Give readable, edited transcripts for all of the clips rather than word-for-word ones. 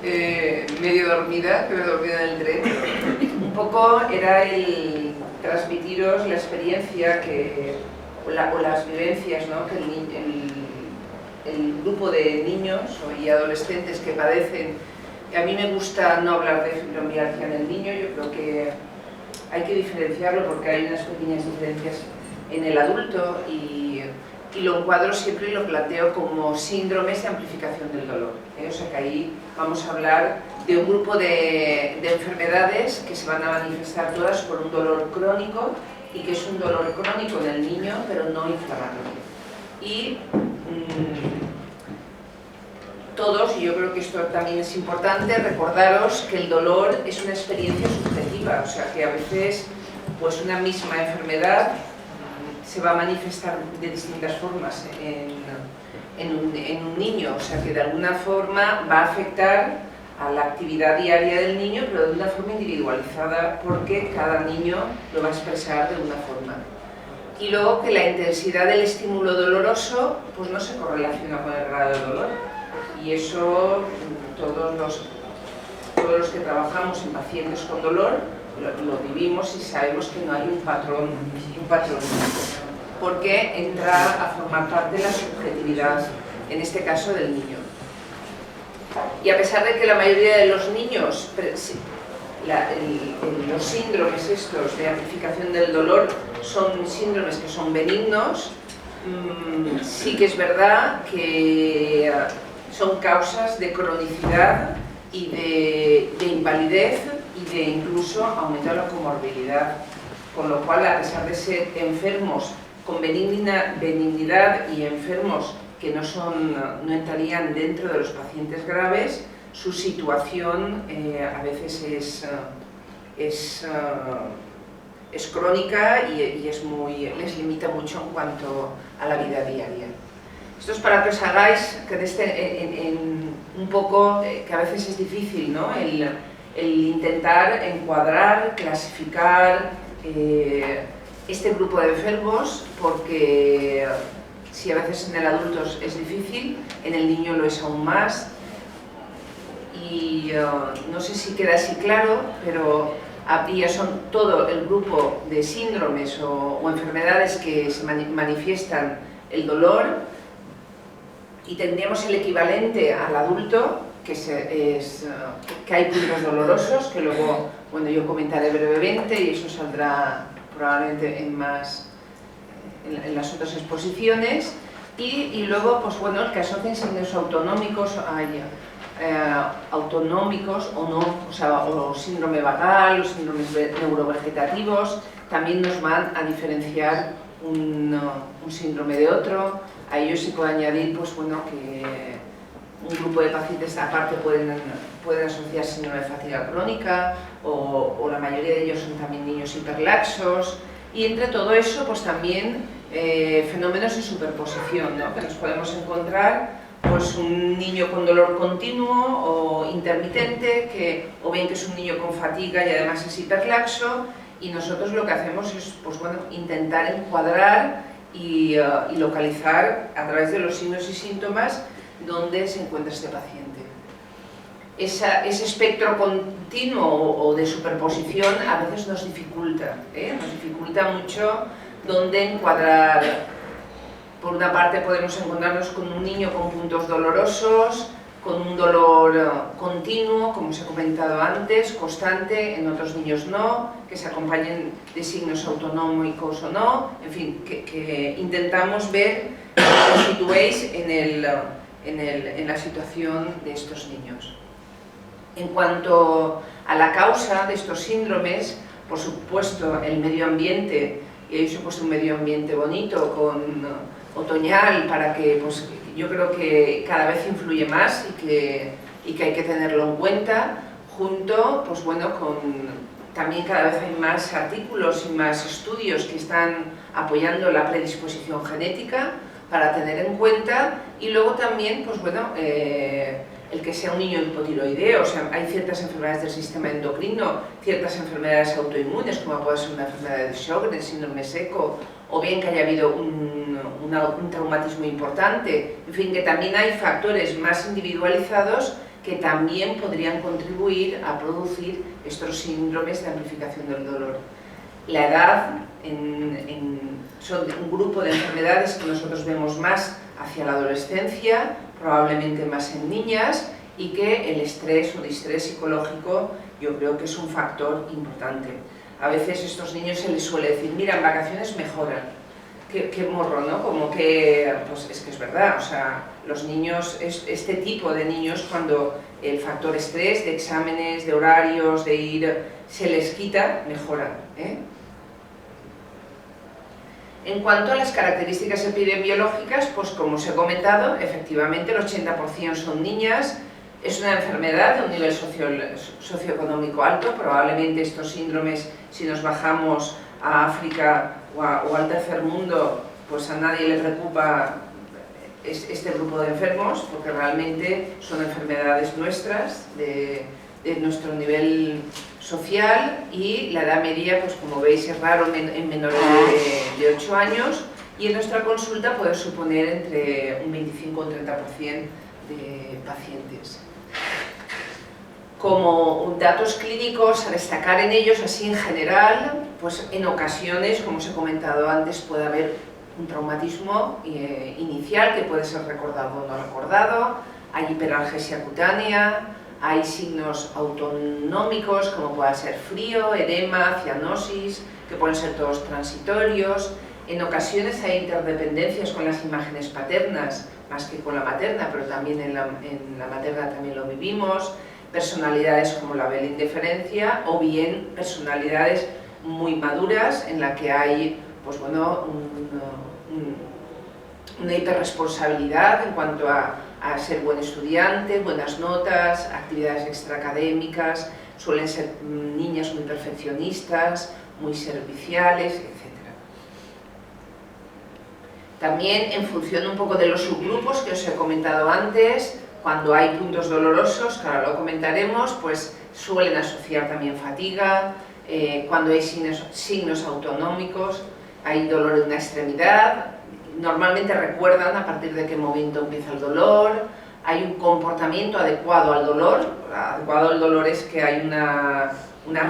medio dormida, que me he dormido en el tren. Un poco era el transmitiros la experiencia o las vivencias, ¿no? Que el grupo de niños y adolescentes que padecen. A mí me gusta no hablar de fibromialgia en el niño, yo creo que hay que diferenciarlo porque hay unas pequeñas diferencias en el adulto y lo encuadro siempre y lo planteo como síndromes de amplificación del dolor. O sea que ahí vamos a hablar de un grupo de enfermedades que se van a manifestar todas por un dolor crónico y que es un dolor crónico en el niño pero no inflamatorio. Y todos, y yo creo que esto también es importante, recordaros que el dolor es una experiencia subjetiva, o sea que a veces pues una misma enfermedad se va a manifestar de distintas formas en un niño, o sea que de alguna forma va a afectar a la actividad diaria del niño, pero de una forma individualizada, porque cada niño lo va a expresar de una forma. Y luego que la intensidad del estímulo doloroso pues no se correlaciona con el grado de dolor, y eso todos los que trabajamos en pacientes con dolor lo vivimos y sabemos que no hay un patrón porque entra a formar parte de la subjetividad, en este caso del niño. Y a pesar de que la mayoría de los niños, los síndromes estos de amplificación del dolor son síndromes que son benignos, sí que es verdad que son causas de cronicidad y de invalidez y de incluso aumento de la comorbilidad, con lo cual, a pesar de ser enfermos con benignidad y enfermos que no entrarían dentro de los pacientes graves, su situación a veces es crónica y les limita mucho en cuanto a la vida diaria. Esto es para que os hagáis que un poco, que a veces es difícil, ¿no? El intentar encuadrar, clasificar este grupo de enfermos, porque si a veces en el adulto es difícil, en el niño lo es aún más. Y no sé si queda así claro, pero son todo el grupo de síndromes o enfermedades que se manifiestan el dolor, y tendríamos el equivalente al adulto, que hay puntos dolorosos, que luego yo comentaré brevemente y eso saldrá probablemente en las otras exposiciones, y luego el que asocian signos autonómicos o no, o síndrome vagal o síndromes neurovegetativos, también nos van a diferenciar un síndrome de otro. A ello se puede añadir que un grupo de pacientes aparte pueden asociar síndrome de fatiga crónica, o la mayoría de ellos son también niños hiperlaxos, y entre todo eso pues también fenómenos de superposición, ¿no? Que nos podemos encontrar un niño con dolor continuo o intermitente, o bien que es un niño con fatiga y además es hiperlaxo, y nosotros lo que hacemos es intentar encuadrar y localizar a través de los signos y síntomas dónde se encuentra este paciente. Ese espectro continuo o de superposición a veces nos dificulta mucho dónde encuadrar. Por una parte podemos encontrarnos con un niño con puntos dolorosos, con un dolor continuo, como os he comentado antes, constante, en otros niños no, que se acompañen de signos autonómicos o no, en fin, que intentamos ver que os situéis en la situación de estos niños. En cuanto a la causa de estos síndromes, por supuesto el medio ambiente, y ahí os he puesto un medio ambiente bonito, otoñal, para que yo creo que cada vez influye más y que hay que tenerlo en cuenta, junto también cada vez hay más artículos y más estudios que están apoyando la predisposición genética para tener en cuenta, y luego también el que sea un niño hipotiroideo. O sea, hay ciertas enfermedades del sistema endocrino, ciertas enfermedades autoinmunes, como puede ser una enfermedad de Sjögren, síndrome seco, o bien que haya habido un traumatismo importante. En fin, que también hay factores más individualizados que también podrían contribuir a producir estos síndromes de amplificación del dolor. La edad son un grupo de enfermedades que nosotros vemos más hacia la adolescencia, probablemente más en niñas, y que el estrés o distrés psicológico yo creo que es un factor importante. A veces a estos niños se les suele decir, mira, en vacaciones mejoran. Qué morro, ¿no? Como que, pues es que es verdad, o sea, los niños, este tipo de niños, cuando el factor estrés, de exámenes, de horarios, de ir, se les quita, mejoran, ¿eh? En cuanto a las características epidemiológicas, pues como os he comentado, efectivamente el 80% son niñas, es una enfermedad de un nivel socioeconómico alto, probablemente estos síndromes, si nos bajamos a África o al tercer mundo, pues a nadie le preocupa este grupo de enfermos, porque realmente son enfermedades nuestras, de nuestro nivel social, y la edad media, pues como veis, es raro en menores de 8 años, y en nuestra consulta puede suponer entre un 25 o un 30% de pacientes. Como datos clínicos a destacar en ellos, así en general, pues en ocasiones, como os he comentado antes, puede haber un traumatismo inicial que puede ser recordado o no recordado, hay hiperalgesia cutánea, hay signos autonómicos como puede ser frío, edema, cianosis, que pueden ser todos transitorios. En ocasiones hay interdependencias con las imágenes paternas, más que con la materna, pero también en la materna también lo vivimos. Personalidades como la vela indiferencia, o bien personalidades muy maduras en la que hay, pues bueno, una hiperresponsabilidad en cuanto a ser buen estudiante, buenas notas, actividades extraacadémicas, suelen ser niñas muy perfeccionistas, muy serviciales, etc. También, en función un poco de los subgrupos que os he comentado antes, cuando hay puntos dolorosos, que ahora lo comentaremos, pues suelen asociar también fatiga. Cuando hay signos autonómicos, hay dolor en una extremidad, normalmente recuerdan a partir de qué momento empieza el dolor. Hay un comportamiento adecuado al dolor. Adecuado al dolor es que hay una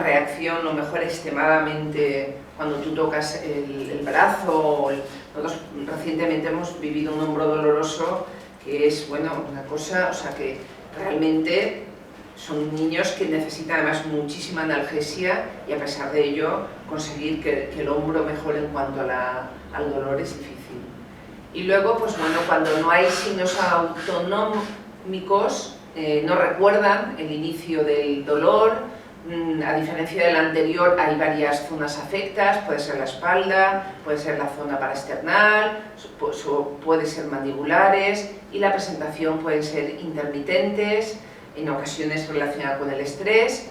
reacción, lo mejor extremadamente, cuando tú tocas el brazo. Nosotros recientemente hemos vivido un hombro doloroso, que es, bueno, una cosa, o sea, que realmente son niños que necesitan además muchísima analgesia, y a pesar de ello conseguir que el hombro mejore en cuanto al dolor es difícil. Y luego, pues bueno, cuando no hay signos autonómicos, no recuerdan el inicio del dolor. A diferencia del anterior, hay varias zonas afectas, puede ser la espalda, puede ser la zona paraesternal, puede ser mandibulares, y la presentación pueden ser intermitentes, en ocasiones relacionada con el estrés,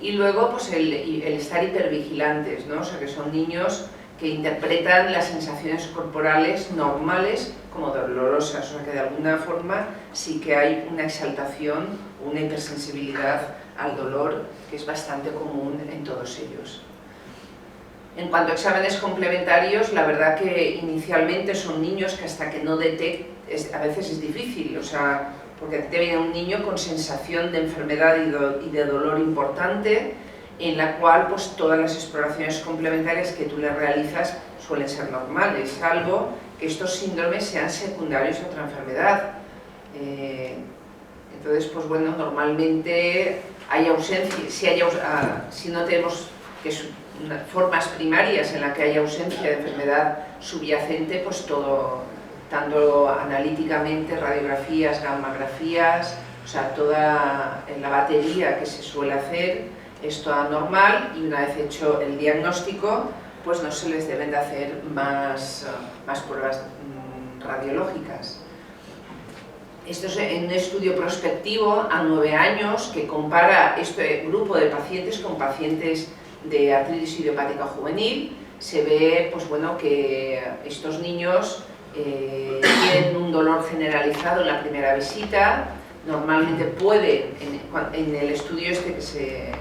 y luego pues el estar hipervigilantes, ¿no? O sea, que son niños que interpretan las sensaciones corporales normales como dolorosas, o sea que de alguna forma sí que hay una exaltación, una hipersensibilidad al dolor que es bastante común en todos ellos. En cuanto a exámenes complementarios, la verdad que inicialmente son niños que hasta que no detecten, a veces es difícil, o sea, porque te viene un niño con sensación de enfermedad y de dolor importante, en la cual pues todas las exploraciones complementarias que tú le realizas suelen ser normales, salvo que estos síndromes sean secundarios a otra enfermedad. Entonces, pues bueno, normalmente hay ausencia, si no tenemos formas primarias en las que hay ausencia de enfermedad subyacente, pues todo, tanto analíticamente, radiografías, gammagrafías, o sea, toda la batería que se suele hacer es toda normal, y una vez hecho el diagnóstico, pues no se les deben de hacer más pruebas radiológicas. Esto es en un estudio prospectivo a 9 años que compara este grupo de pacientes con pacientes de artritis idiopática juvenil. Se ve, pues bueno, que estos niños tienen un dolor generalizado en la primera visita. Normalmente pueden, en el estudio este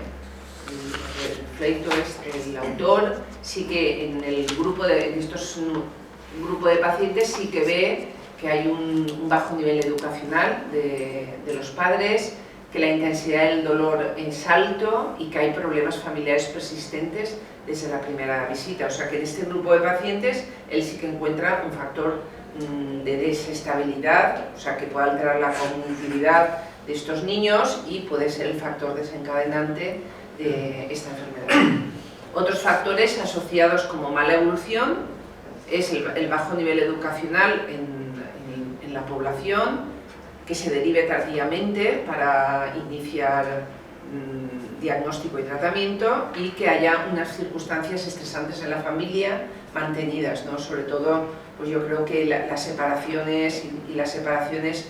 que el autor, sí que en el grupo de pacientes sí que ve que hay un bajo nivel educacional de los padres, que la intensidad del dolor es alto y que hay problemas familiares persistentes desde la primera visita. O sea que en este grupo de pacientes él sí que encuentra un factor de desestabilidad, o sea que puede alterar la cognitividad de estos niños y puede ser el factor desencadenante de esta enfermedad. Otros factores asociados como mala evolución es el bajo nivel educacional en la población, que se derive tardíamente para iniciar diagnóstico y tratamiento, y que haya unas circunstancias estresantes en la familia mantenidas, ¿no? Sobre todo, pues yo creo que las separaciones y las separaciones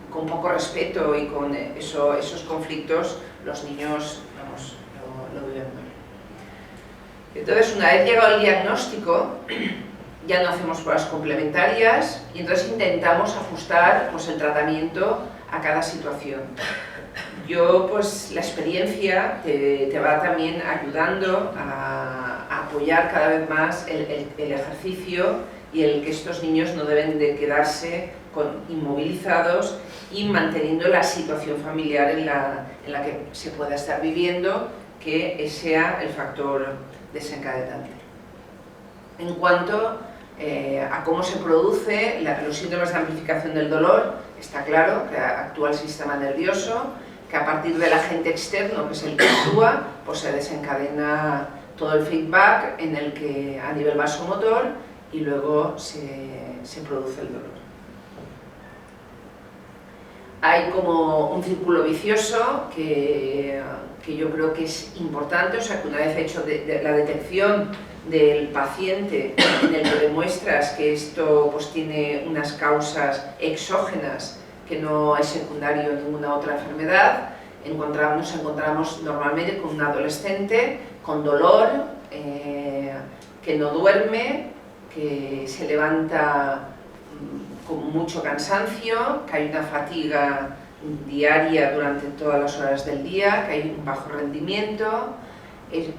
con poco respeto y con esos conflictos, los niños, vamos, lo viven mal. Entonces, una vez llegado el diagnóstico, ya no hacemos pruebas complementarias y entonces intentamos ajustar, pues, el tratamiento a cada situación. Yo, pues, la experiencia te va también ayudando a apoyar cada vez más el ejercicio y el que estos niños no deben de quedarse inmovilizados y manteniendo la situación familiar en la que se pueda estar viviendo, que sea el factor desencadenante. En cuanto a cómo se produce los síntomas de amplificación del dolor, está claro que actúa el sistema nervioso, que a partir del agente externo, que es el que actúa, pues se desencadena todo el feedback en el que a nivel vasomotor y luego se produce el dolor. Hay como un círculo vicioso que yo creo que es importante, o sea que una vez hecho la detección del paciente en el que demuestras que esto, pues, tiene unas causas exógenas, que no es secundario a ninguna otra enfermedad, nos encontramos normalmente con un adolescente con dolor, que no duerme, que se levanta con mucho cansancio, que hay una fatiga diaria durante todas las horas del día, que hay un bajo rendimiento.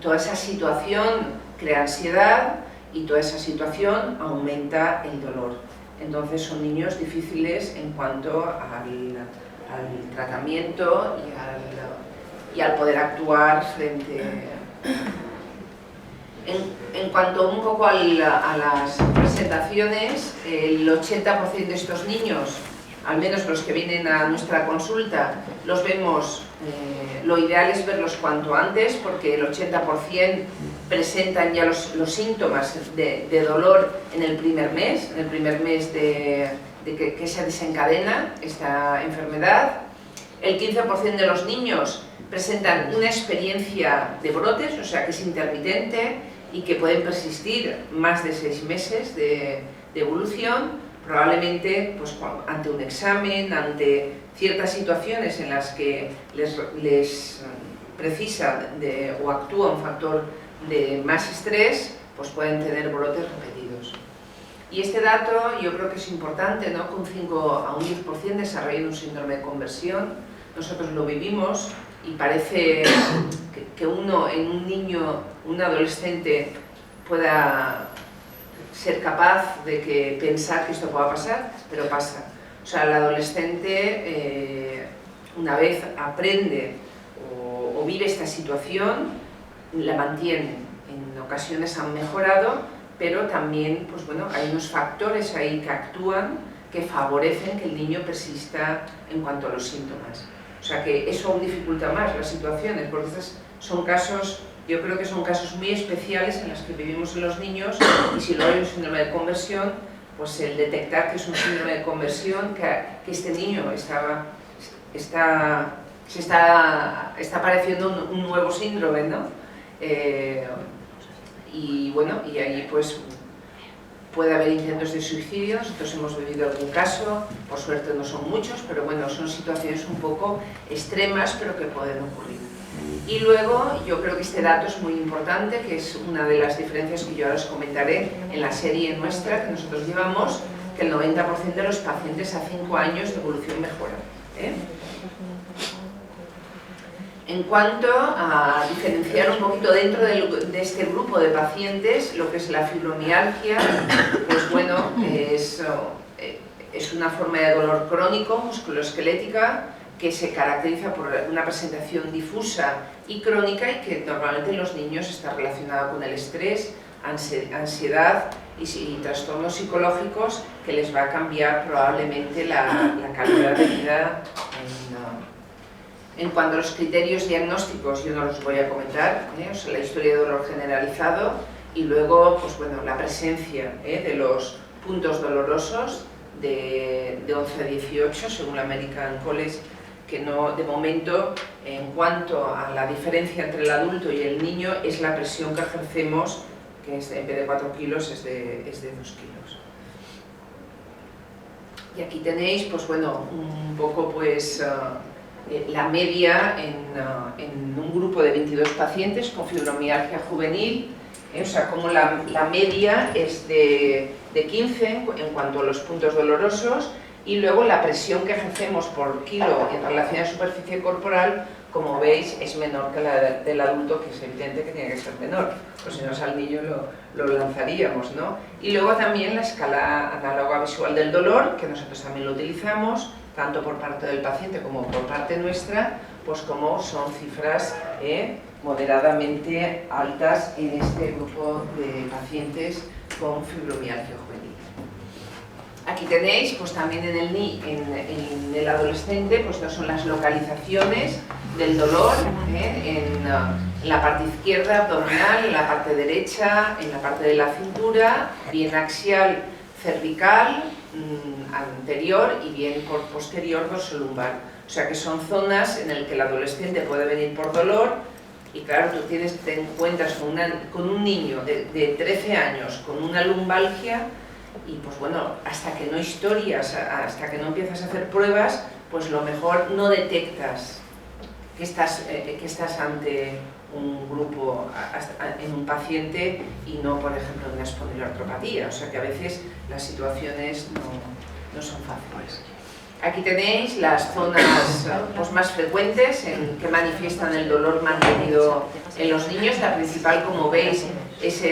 Toda esa situación crea ansiedad y toda esa situación aumenta el dolor. Entonces son niños difíciles en cuanto al tratamiento y al poder actuar frente. En cuanto un poco a las presentaciones, el 80% de estos niños, al menos los que vienen a nuestra consulta, los vemos, lo ideal es verlos cuanto antes, porque el 80% presentan ya los síntomas de dolor en el primer mes de que se desencadena esta enfermedad. El 15% de los niños presentan una experiencia de brotes, o sea que es intermitente y que pueden persistir más de 6 meses de evolución, probablemente, pues, ante un examen, ante ciertas situaciones en las que les precisa o actúa un factor de más estrés, pues pueden tener brotes repetidos. Y este dato yo creo que es importante, ¿no? Que un 5 a un 10% desarrollen un síndrome de conversión. Nosotros lo vivimos y parece que uno en un niño, un adolescente, pueda ser capaz de pensar que esto pueda pasar, pero pasa. O sea, el adolescente, una vez aprende o vive esta situación, la mantiene. En ocasiones han mejorado, pero también, pues bueno, hay unos factores ahí que actúan, que favorecen que el niño persista en cuanto a los síntomas. O sea que eso aún dificulta más las situaciones, porque estos son casos, yo creo que son casos muy especiales en los que vivimos en los niños, y si luego hay un síndrome de conversión, pues el detectar que es un síndrome de conversión, que este niño está apareciendo un nuevo síndrome, ¿no? Y bueno, y ahí pues puede haber intentos de suicidio. Nosotros hemos vivido algún caso, por suerte no son muchos, pero bueno, son situaciones un poco extremas, pero que pueden ocurrir. Y luego, yo creo que este dato es muy importante, que es una de las diferencias que yo ahora os comentaré en la serie nuestra que nosotros llevamos, que el 90% de los pacientes a 5 años de evolución mejora. En cuanto a diferenciar un poquito dentro de este grupo de pacientes, lo que es la fibromialgia, pues bueno, es una forma de dolor crónico, musculoesquelética, que se caracteriza por una presentación difusa y crónica y que normalmente en los niños está relacionada con el estrés, ansiedad y trastornos psicológicos que les va a cambiar probablemente la calidad de vida. En cuanto a los criterios diagnósticos, yo no los voy a comentar, o sea, la historia de dolor generalizado y luego pues, bueno, la presencia de los puntos dolorosos de 11 a 18 según la American College, que no, de momento, en cuanto a la diferencia entre el adulto y el niño, es la presión que ejercemos, que es, en vez de 4 kilos es de 2 kilos. Y aquí tenéis, pues bueno, un poco pues la media en un grupo de 22 pacientes con fibromialgia juvenil, o sea, como la media es de 15 en cuanto a los puntos dolorosos, y luego la presión que ejercemos por kilo en relación a superficie corporal, como veis, es menor que la del adulto, que es evidente que tiene que ser menor, pues si no al niño lo lanzaríamos, ¿no? Y luego también la escala análoga visual del dolor, que nosotros también lo utilizamos, tanto por parte del paciente como por parte nuestra, pues como son cifras moderadamente altas en este grupo de pacientes con fibromialgia juvenil. Aquí tenéis, pues también en el adolescente, pues estas son las localizaciones del dolor, en la parte izquierda abdominal, en la parte derecha, en la parte de la cintura, bien axial, cervical, anterior y bien por posterior dorsolumbar. O sea que son zonas en las que el adolescente puede venir por dolor y claro, tú te encuentras con un niño de 13 años con una lumbalgia y pues bueno, hasta que no historias, hasta que no empiezas a hacer pruebas, pues lo mejor no detectas que estás ante un grupo, en un paciente y no, por ejemplo, en una espondiloartropatía. O sea que a veces las situaciones no son fáciles. Aquí tenéis las zonas pues, más frecuentes que manifiestan el dolor mantenido en los niños. La principal, como veis, es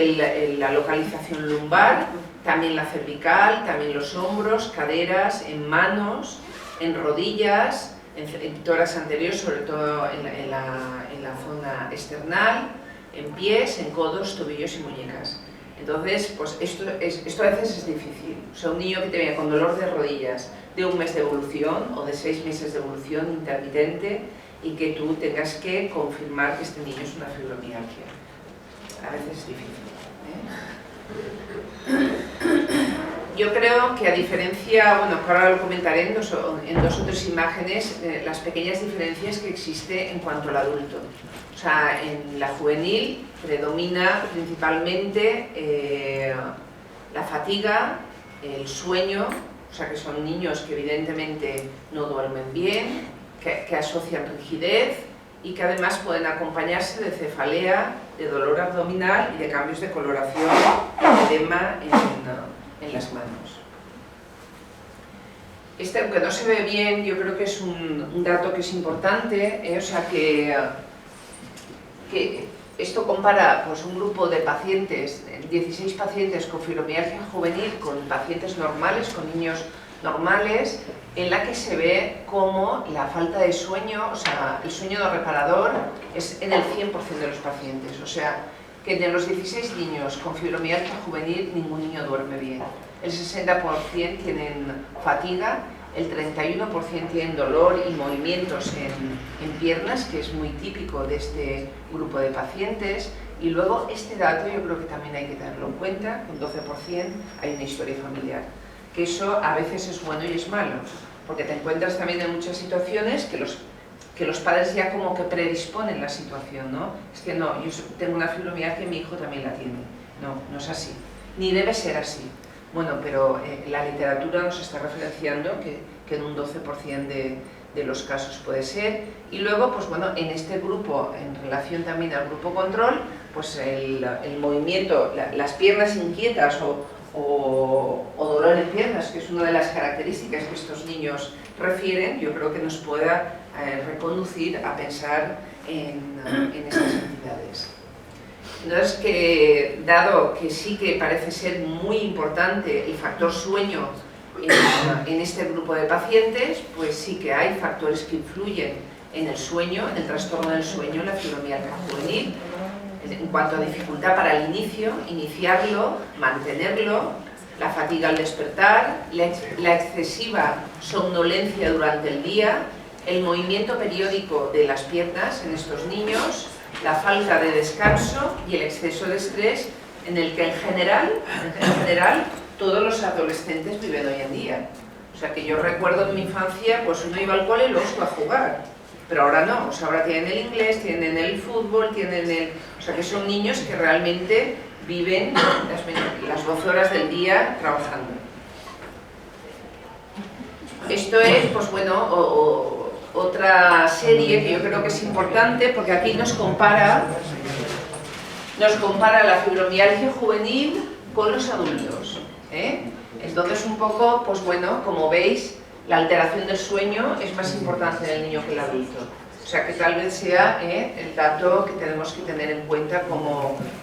la localización lumbar, también la cervical, también los hombros, caderas, en manos, en rodillas, en tórax anterior, sobre todo en la zona external, en pies, en codos, tobillos y muñecas. Entonces, pues esto a veces es difícil. O sea, un niño que te venga con dolor de rodillas de 1 mes de evolución o de 6 meses de evolución intermitente y que tú tengas que confirmar que este niño es una fibromialgia. A veces es difícil. Yo creo que a diferencia, bueno, ahora lo comentaré en 2 o 3 imágenes, las pequeñas diferencias que existe en cuanto al adulto. O sea, en la juvenil predomina principalmente la fatiga, el sueño, o sea que son niños que evidentemente no duermen bien, que asocian rigidez y que además pueden acompañarse de cefalea, de dolor abdominal y de cambios de coloración, de edema en las manos. Aunque no se ve bien, yo creo que es un dato que es importante, o sea que esto compara pues, un grupo de pacientes, 16 pacientes con fibromialgia juvenil, con pacientes normales, con niños normales, en la que se ve cómo la falta de sueño, o sea, el sueño no reparador es en el 100% de los pacientes. O sea, que de los 16 niños con fibromialgia juvenil, ningún niño duerme bien. El 60% tienen fatiga, el 31% tienen dolor y movimientos en piernas, que es muy típico de este grupo de pacientes. Y luego este dato yo creo que también hay que tenerlo en cuenta, con 12% hay una historia familiar. Que eso a veces es bueno y es malo, porque te encuentras también en muchas situaciones que los padres ya como que predisponen la situación, ¿no? Es que no, yo tengo una fibromialgia y mi hijo también la tiene. No, no es así, ni debe ser así. Bueno, pero la literatura nos está referenciando que en un 12% de los casos puede ser. Y luego, pues bueno, en este grupo, en relación también al grupo control, pues el movimiento, las piernas inquietas o dolor en piernas, que es una de las características que estos niños refieren, yo creo que nos pueda reconducir a pensar en estas entidades. Entonces, dado que sí que parece ser muy importante el factor sueño en este grupo de pacientes, pues sí que hay factores que influyen en el sueño, en el trastorno del sueño, en la fibromialgia juvenil, en cuanto a dificultad para el inicio, iniciarlo, mantenerlo, la fatiga al despertar, la excesiva somnolencia durante el día, el movimiento periódico de las piernas en estos niños, la falta de descanso y el exceso de estrés en el que en general todos los adolescentes viven hoy en día. O sea que yo recuerdo en mi infancia, pues uno iba al cole y luego iba a jugar, pero ahora no, o sea, ahora tienen el inglés, tienen el fútbol, o sea que son niños que realmente viven las 12 horas del día trabajando. Esto es, pues bueno, otra serie que yo creo que es importante porque aquí nos compara la fibromialgia juvenil con los adultos, ¿eh? Entonces un poco, pues bueno, como veis, la alteración del sueño es más importante en el niño que en el adulto. O sea que tal vez sea el dato que tenemos que tener en cuenta,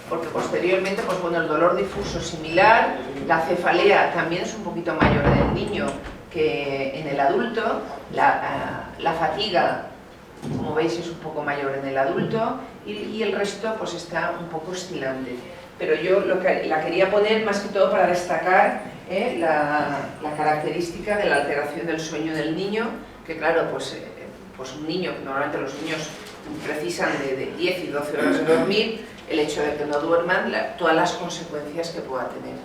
porque posteriormente, pues bueno, el dolor difuso similar, la cefalea también es un poquito mayor en el niño que en el adulto, la fatiga, como veis, es un poco mayor en el adulto y el resto pues está un poco oscilante. Pero yo la quería poner más que todo para destacar la característica de la alteración del sueño del niño, que claro, pues un niño, normalmente los niños precisan de 10 y 12 horas de dormir, el hecho de que no duerman, todas las consecuencias que pueda tener.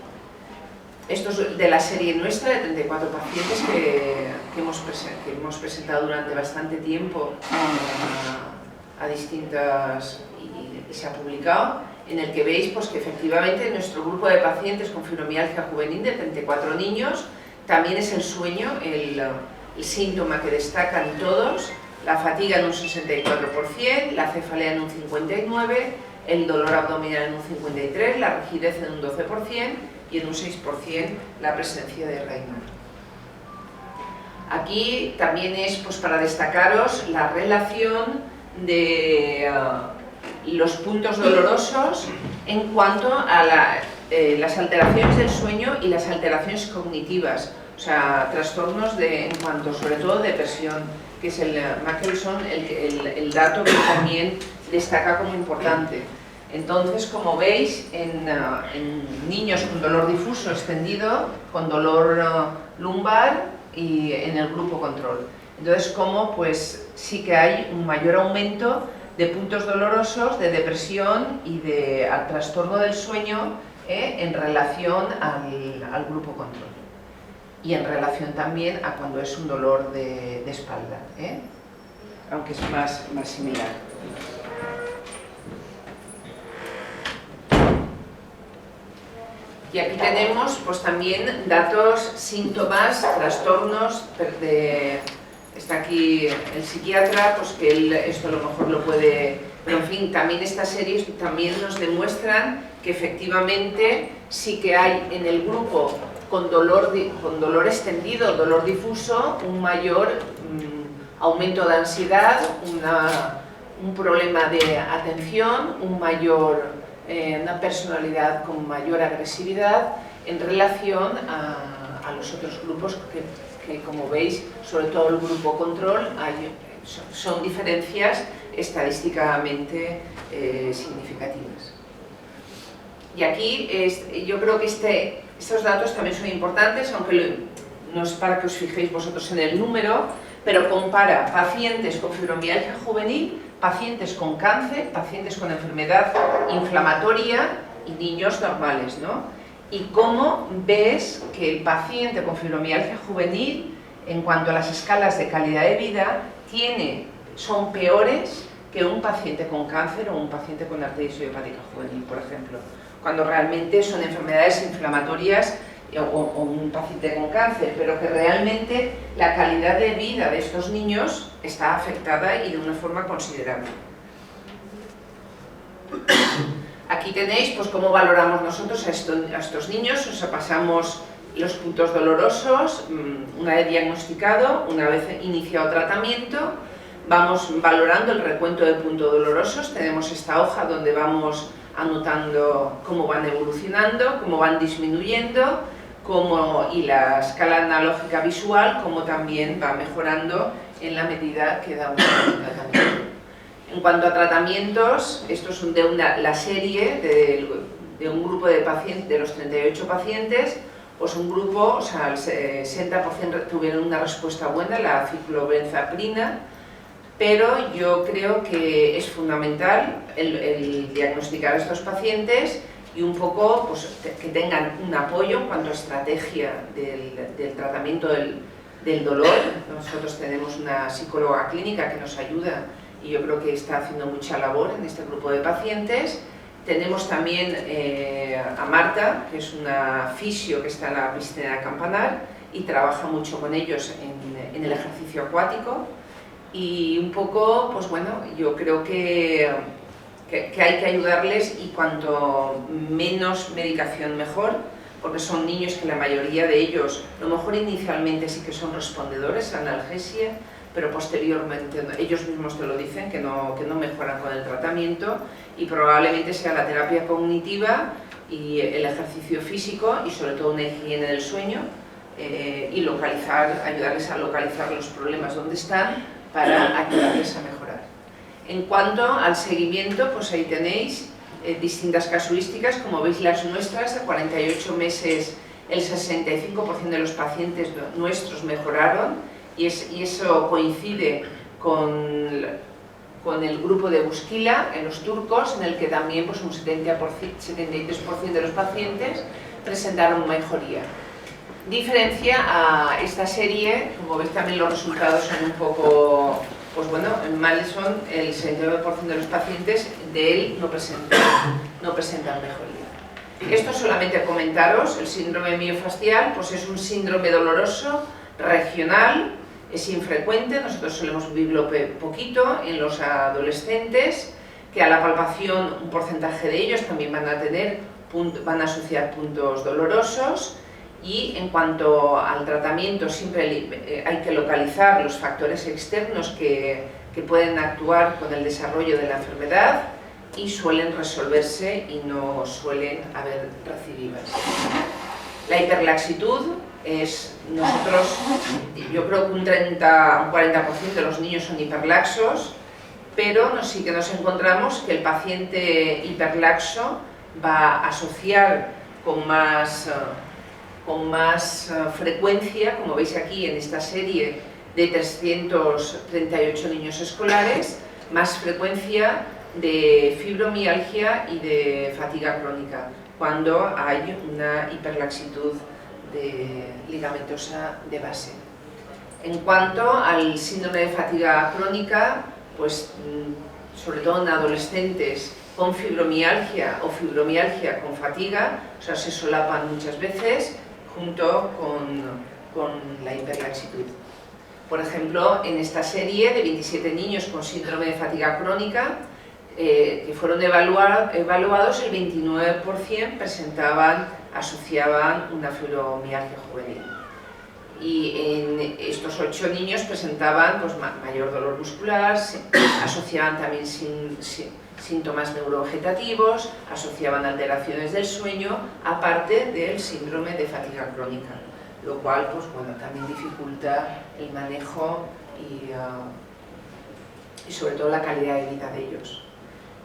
Esto es de la serie nuestra de 34 pacientes que hemos presentado durante bastante tiempo a distintas y se ha publicado, en el que veis pues, que efectivamente nuestro grupo de pacientes con fibromialgia juvenil de 34 niños también es el sueño el síntoma que destacan todos, la fatiga en un 64%, la cefalea en un 59%, el dolor abdominal en un 53%, la rigidez en un 12% y en un 6% la presencia de Raynaud. Aquí también es pues, para destacaros la relación de los puntos dolorosos en cuanto a las alteraciones del sueño y las alteraciones cognitivas, o sea, trastornos en cuanto sobre todo depresión, que es el Michelson, el dato que también destaca como importante. Entonces, como veis, en niños con dolor difuso extendido, con dolor lumbar y en el grupo control. Entonces, como pues sí que hay un mayor aumento de puntos dolorosos, de depresión y al trastorno del sueño en relación al grupo control. Y en relación también a cuando es un dolor de espalda, aunque es más similar. Y aquí tenemos pues también datos, síntomas, trastornos está aquí el psiquiatra, pues que esto a lo mejor lo puede... Pero en fin, también estas series también nos demuestran que efectivamente sí que hay en el grupo con dolor extendido, dolor difuso, un mayor aumento de ansiedad, un problema de atención, una personalidad con mayor agresividad en relación a los otros grupos que como veis, sobre todo el grupo control, son diferencias estadísticamente significativas. Y aquí yo creo que estos datos también son importantes, aunque no es para que os fijéis vosotros en el número, pero compara pacientes con fibromialgia juvenil, pacientes con cáncer, pacientes con enfermedad inflamatoria y niños normales, ¿no? Y cómo ves que el paciente con fibromialgia juvenil, en cuanto a las escalas de calidad de vida, son peores que un paciente con cáncer o un paciente con artritis idiopática juvenil, por ejemplo, cuando realmente son enfermedades inflamatorias o un paciente con cáncer, pero que realmente la calidad de vida de estos niños está afectada y de una forma considerable. Aquí tenéis pues, cómo valoramos nosotros a estos niños, o sea, pasamos los puntos dolorosos, una vez diagnosticado, una vez iniciado tratamiento, vamos valorando el recuento de puntos dolorosos, tenemos esta hoja donde vamos anotando cómo van evolucionando, cómo van disminuyendo, y la escala analógica visual, como también va mejorando en la medida que damos el tratamiento. En cuanto a tratamientos, estos son de la serie de un grupo de pacientes, de los 38 pacientes, pues un grupo, o sea, el 60% tuvieron una respuesta buena, la ciclobenzaprina, pero yo creo que es fundamental el diagnosticar a estos pacientes y un poco pues, que tengan un apoyo en cuanto a estrategia del tratamiento del dolor. Nosotros tenemos una psicóloga clínica que nos ayuda y yo creo que está haciendo mucha labor en este grupo de pacientes. Tenemos también a Marta, que es una fisio que está en la piscina de Campanar y trabaja mucho con ellos en el ejercicio acuático. Y un poco, pues bueno, yo creo que hay que ayudarles y cuanto menos medicación mejor, porque son niños que la mayoría de ellos, a lo mejor inicialmente sí que son respondedores a analgesia, pero posteriormente ellos mismos te lo dicen, que no mejoran con el tratamiento y probablemente sea la terapia cognitiva y el ejercicio físico y sobre todo una higiene del sueño y ayudarles a localizar los problemas donde están para ayudarles a mejorar. En cuanto al seguimiento, pues ahí tenéis distintas casuísticas, como veis las nuestras, a 48 meses el 65% de los pacientes nuestros mejoraron y eso coincide con el grupo de Busquila en los turcos, en el que también pues, un 73% de los pacientes presentaron mejoría. Diferencia a esta serie, como veis también los resultados son un poco, pues bueno, en Madison el 69% de los pacientes de él no presentan mejoría. Esto solamente comentaros, el síndrome miofascial pues es un síndrome doloroso, regional, es infrecuente, nosotros solemos vivirlo poquito en los adolescentes, que a la palpación un porcentaje de ellos también van a asociar puntos dolorosos. Y en cuanto al tratamiento, siempre hay que localizar los factores externos que pueden actuar con el desarrollo de la enfermedad y suelen resolverse y no suelen haber recidivas. La hiperlaxitud es, yo creo que un 40% de los niños son hiperlaxos, pero sí que nos encontramos que el paciente hiperlaxo va a asociar con más frecuencia, como veis aquí en esta serie de 338 niños escolares, más frecuencia de fibromialgia y de fatiga crónica, cuando hay una hiperlaxitud ligamentosa de base. En cuanto al síndrome de fatiga crónica, pues sobre todo en adolescentes con fibromialgia o fibromialgia con fatiga, o sea, se solapan muchas veces, junto con la hiperlaxitud. Por ejemplo, en esta serie de 27 niños con síndrome de fatiga crónica que fueron evaluados, el 29% asociaban una fibromialgia juvenil. Y en estos 8 niños presentaban pues, mayor dolor muscular, asociaban también síntomas neurovegetativos, asociaban alteraciones del sueño, aparte del síndrome de fatiga crónica, lo cual pues, bueno, también dificulta el manejo y sobre todo la calidad de vida de ellos.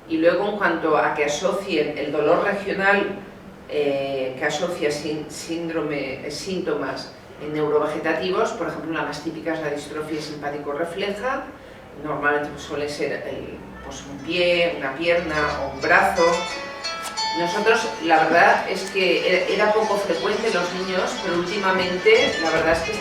Y luego, en cuanto a que asocien el dolor regional, que asocia síntomas neurovegetativos, por ejemplo, la más típica es la distrofia simpático-refleja, normalmente suele ser pues un pie, una pierna o un brazo. Nosotros, la verdad es que era poco frecuente en los niños, pero últimamente la verdad es que lo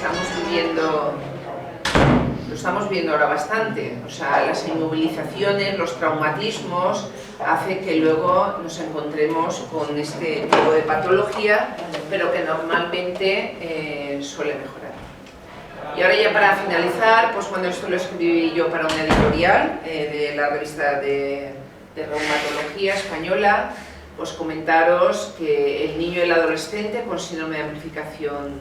estamos viendo ahora bastante. O sea, las inmovilizaciones, los traumatismos, hace que luego nos encontremos con este tipo de patología, pero que normalmente suele mejorar. Y ahora ya para finalizar, pues bueno, esto lo escribí yo para una editorial de la revista de reumatología española, pues comentaros que el niño y el adolescente con síndrome de amplificación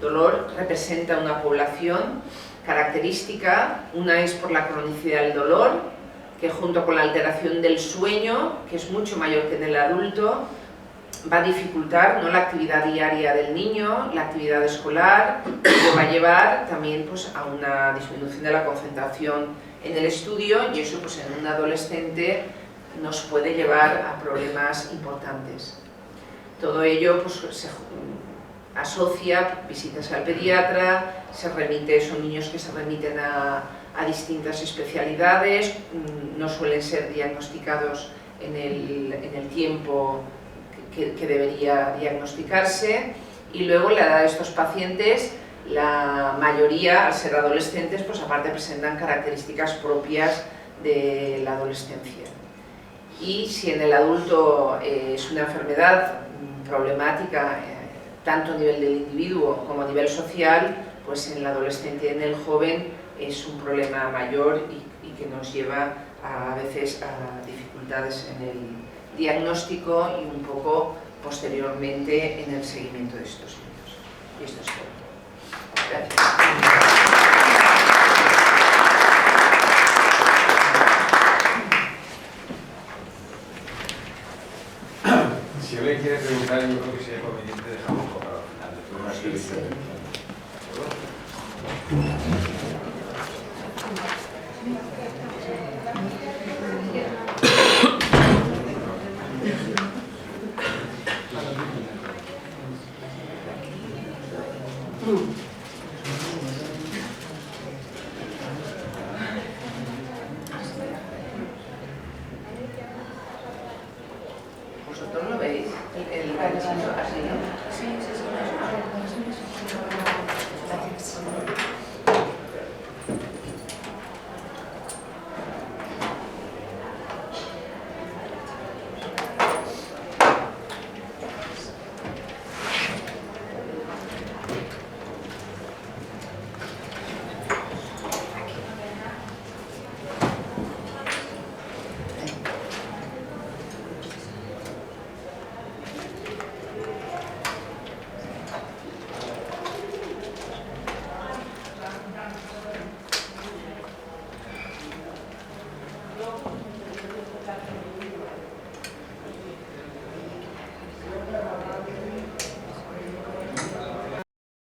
dolor representa una población característica. Una es por la cronicidad del dolor, que junto con la alteración del sueño, que es mucho mayor que en el adulto, va a dificultar, ¿no?, la actividad diaria del niño, la actividad escolar, y lo va a llevar también pues, a una disminución de la concentración en el estudio, y eso pues, en un adolescente nos puede llevar a problemas importantes. Todo ello pues, se asocia visitas al pediatra, son niños que se remiten a distintas especialidades, no suelen ser diagnosticados en el tiempo que debería diagnosticarse, y luego la edad de estos pacientes, la mayoría, al ser adolescentes, pues aparte presentan características propias de la adolescencia. Y si en el adulto es una enfermedad problemática, tanto a nivel del individuo como a nivel social, pues en el adolescente y en el joven es un problema mayor y que nos lleva a veces a dificultades en el diagnóstico y un poco posteriormente en el seguimiento de estos niños. Y esto es todo. Gracias. Si alguien quiere preguntar, yo creo